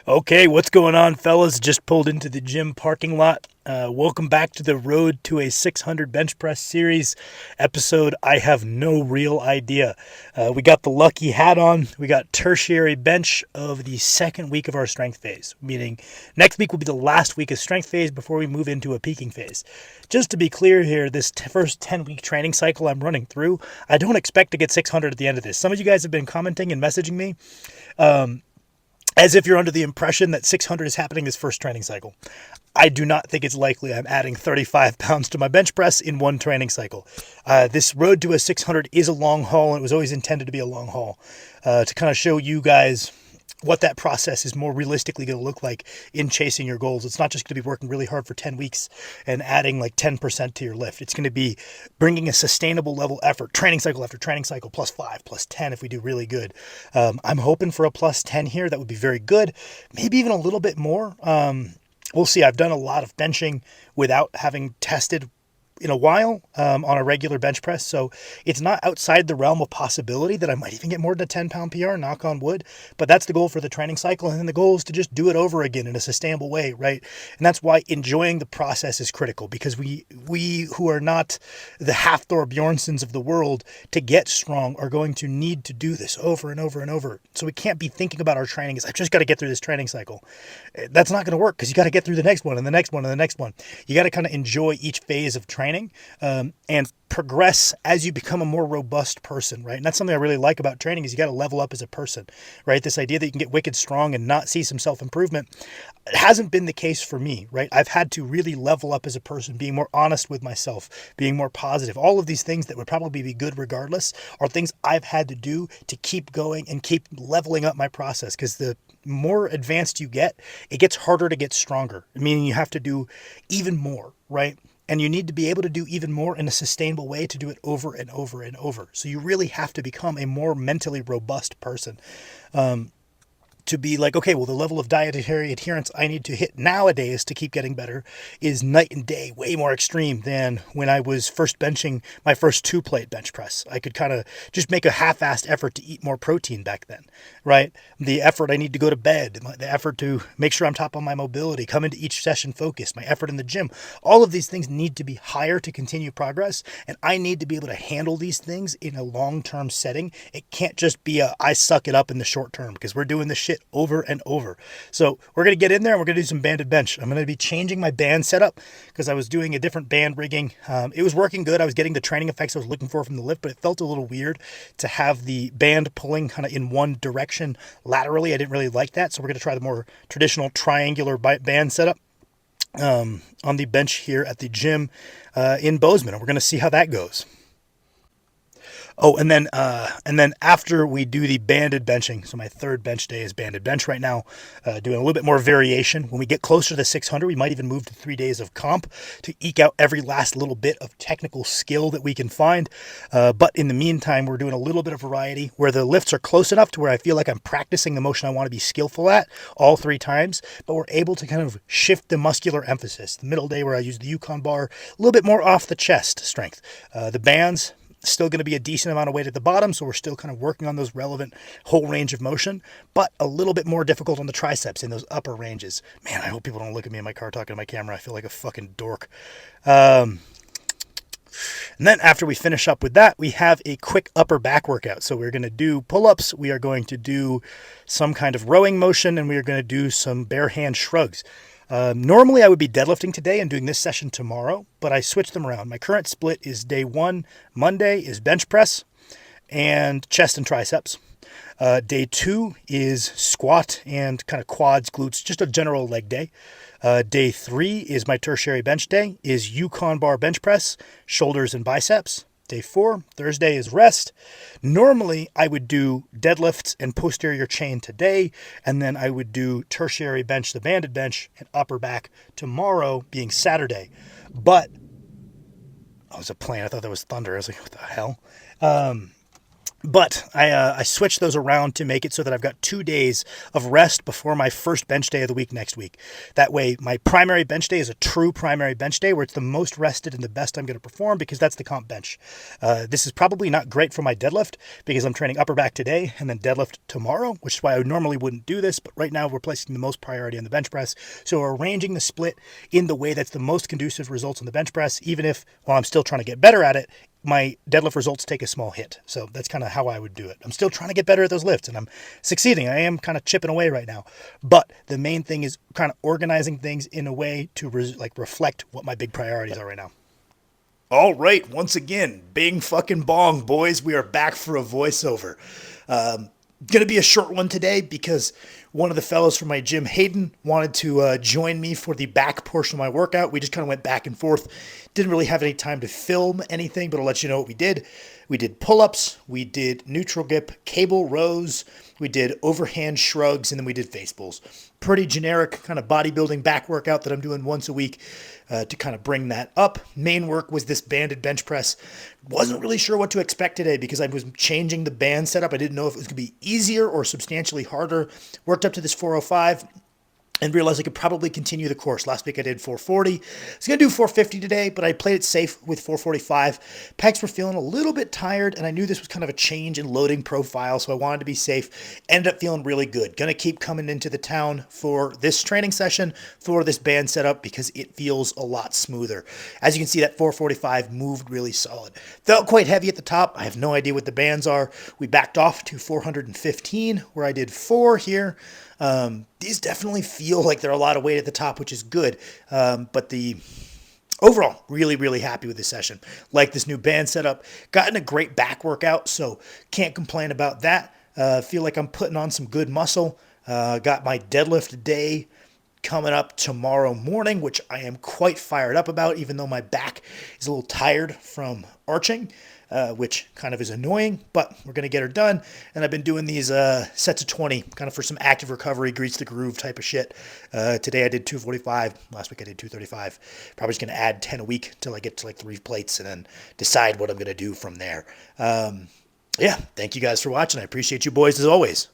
Okay, what's going on, fellas? Just pulled into the gym parking lot. Welcome back to the Road to a 600 Bench Press series episode. I have no real idea. We got the lucky hat on. We got tertiary bench of the second week of our strength phase, meaning next week will be the last week of strength phase before we move into a peaking phase. Just to be clear here, this first 10-week training cycle I'm running through, I don't expect to get 600 at the end of this. Some of you guys have been commenting and messaging me. As if you're under the impression that 600 is happening this first training cycle. I do not think it's likely I'm adding 35 pounds to my bench press in one training cycle. This road to a 600 is a long haul, and it was always intended to be a long haul to kind of show you guys what that process is more realistically going to look like in chasing your goals. It's not just going to be working really hard for 10 weeks and adding like 10% to your lift. It's going to be bringing a sustainable level effort, training cycle after training cycle, plus 5, plus 10 if we do really good. I'm hoping for a plus 10 here. That would be very good. Maybe even a little bit more. We'll see. I've done a lot of benching without having tested in a while on a regular bench press. So it's not outside the realm of possibility that I might even get more than a 10-pound PR, knock on wood. But that's the goal for the training cycle. And then the goal is to just do it over again in a sustainable way, right? And that's why enjoying the process is critical, because we who are not the Hafthor Bjornsons of the world to get strong are going to need to do this over and over and over. So we can't be thinking about our training as I've just got to get through this training cycle. That's not going to work, because you got to get through the next one and the next one and the next one. You got to kind of enjoy each phase of training and progress as you become a more robust person, right? And that's something I really like about training is you got to level up as a person, right? This idea that you can get wicked strong and not see some self-improvement. It hasn't been the case for me, right? I've had to really level up as a person, being more honest with myself, being more positive. All of these things that would probably be good regardless are things I've had to do to keep going and keep leveling up my process, because the more advanced you get, it gets harder to get stronger, meaning you have to do even more, right? And you need to be able to do even more in a sustainable way to do it over and over and over. So you really have to become a more mentally robust person. To be like, okay, well, the level of dietary adherence I need to hit nowadays to keep getting better is night and day, way more extreme than when I was first benching my first 2-plate bench press. I could kind of just make a half-assed effort to eat more protein back then, right? The effort I need to go to bed, the effort to make sure I'm top on my mobility, come into each session focused, my effort in the gym, all of these things need to be higher to continue progress, and I need to be able to handle these things in a long-term setting. It can't just be I suck it up in the short term, because we're doing this shit over and over. So we're going to get in there and we're going to do some banded bench. I'm going to be changing my band setup because I was doing a different band rigging. It was working good. I was getting the training effects I was looking for from the lift, but it felt a little weird to have the band pulling kind of in one direction laterally. I didn't really like that. So we're going to try the more traditional triangular band setup on the bench here at the gym in Bozeman. And we're going to see how that goes. Oh, and then after we do the banded benching, so my third bench day is banded bench right now, doing a little bit more variation. When we get closer to the 600, we might even move to 3 days of comp to eke out every last little bit of technical skill that we can find. But in the meantime, we're doing a little bit of variety where the lifts are close enough to where I feel like I'm practicing the motion I want to be skillful at all 3 times, but we're able to kind of shift the muscular emphasis. The middle day where I use the Yukon bar, a little bit more off the chest strength. The bands, still going to be a decent amount of weight at the bottom, so we're still kind of working on those relevant whole range of motion, but a little bit more difficult on the triceps in those upper ranges. Man, I hope people don't look at me in my car talking to my camera. I feel like a fucking dork. And then after we finish up with that, we have a quick upper back workout. So we're going to do pull-ups, we are going to do some kind of rowing motion, and we are going to do some bare hand shrugs. Normally I would be deadlifting today and doing this session tomorrow, but I switched them around. My current split is day 1, Monday is bench press and chest and triceps. Day 2 is squat and kind of quads, glutes, just a general leg day. Day 3 is my tertiary bench day, is Yukon bar bench press, shoulders and biceps. Day 4, Thursday, is rest. Normally, I would do deadlifts and posterior chain today, and then I would do tertiary bench, the banded bench, and upper back tomorrow, being Saturday. But, that was a plane. I thought that was thunder. I was like, what the hell? But I switched those around to make it so that I've got 2 days of rest before my first bench day of the week next week. That way, my primary bench day is a true primary bench day where it's the most rested and the best I'm going to perform because that's the comp bench. This is probably not great for my deadlift because I'm training upper back today and then deadlift tomorrow, which is why I normally wouldn't do this. But right now, we're placing the most priority on the bench press. So we're arranging the split in the way that's the most conducive results on the bench press, even if while I'm still trying to get better at it, my deadlift results take a small hit. So that's kind of how I would do it. I'm still trying to get better at those lifts and I'm succeeding. I am kind of chipping away right now. But the main thing is kind of organizing things in a way to reflect what my big priorities are right now. All right, once again, bing fucking bong, boys. We are back for a voiceover. Going to be a short one today because one of the fellows from my gym, Hayden, wanted to join me for the back portion of my workout. We just kind of went back and forth. Didn't really have any time to film anything, but I'll let you know what we did. We did pull-ups, we did neutral grip cable rows, we did overhand shrugs, and then we did face pulls. Pretty generic kind of bodybuilding back workout that I'm doing once a week to kind of bring that up. Main work was this banded bench press. Wasn't really sure what to expect today because I was changing the band setup. I didn't know if it was going to be easier or substantially harder. Worked up to this 405 and realized I could probably continue the course. Last week I did 440. I was going to do 450 today, but I played it safe with 445. Pecs were feeling a little bit tired, and I knew this was kind of a change in loading profile, so I wanted to be safe. Ended up feeling really good. Going to keep coming into the town for this training session, for this band setup, because it feels a lot smoother. As you can see, that 445 moved really solid. Felt quite heavy at the top. I have no idea what the bands are. We backed off to 415, where I did 4 here. These definitely feel like they're a lot of weight at the top, which is good. But the overall, really, really happy with this session. Like this new band setup. Gotten a great back workout, so can't complain about that. Feel like I'm putting on some good muscle. Got my deadlift day coming up tomorrow morning, which I am quite fired up about, even though my back is a little tired from arching. Which kind of is annoying, but we're going to get her done. And I've been doing these sets of 20, kind of for some active recovery, grease the groove type of shit. Today I did 245. Last week I did 235. Probably just going to add 10 a week until I get to like 3 plates and then decide what I'm going to do from there. Yeah, thank you guys for watching. I appreciate you boys as always.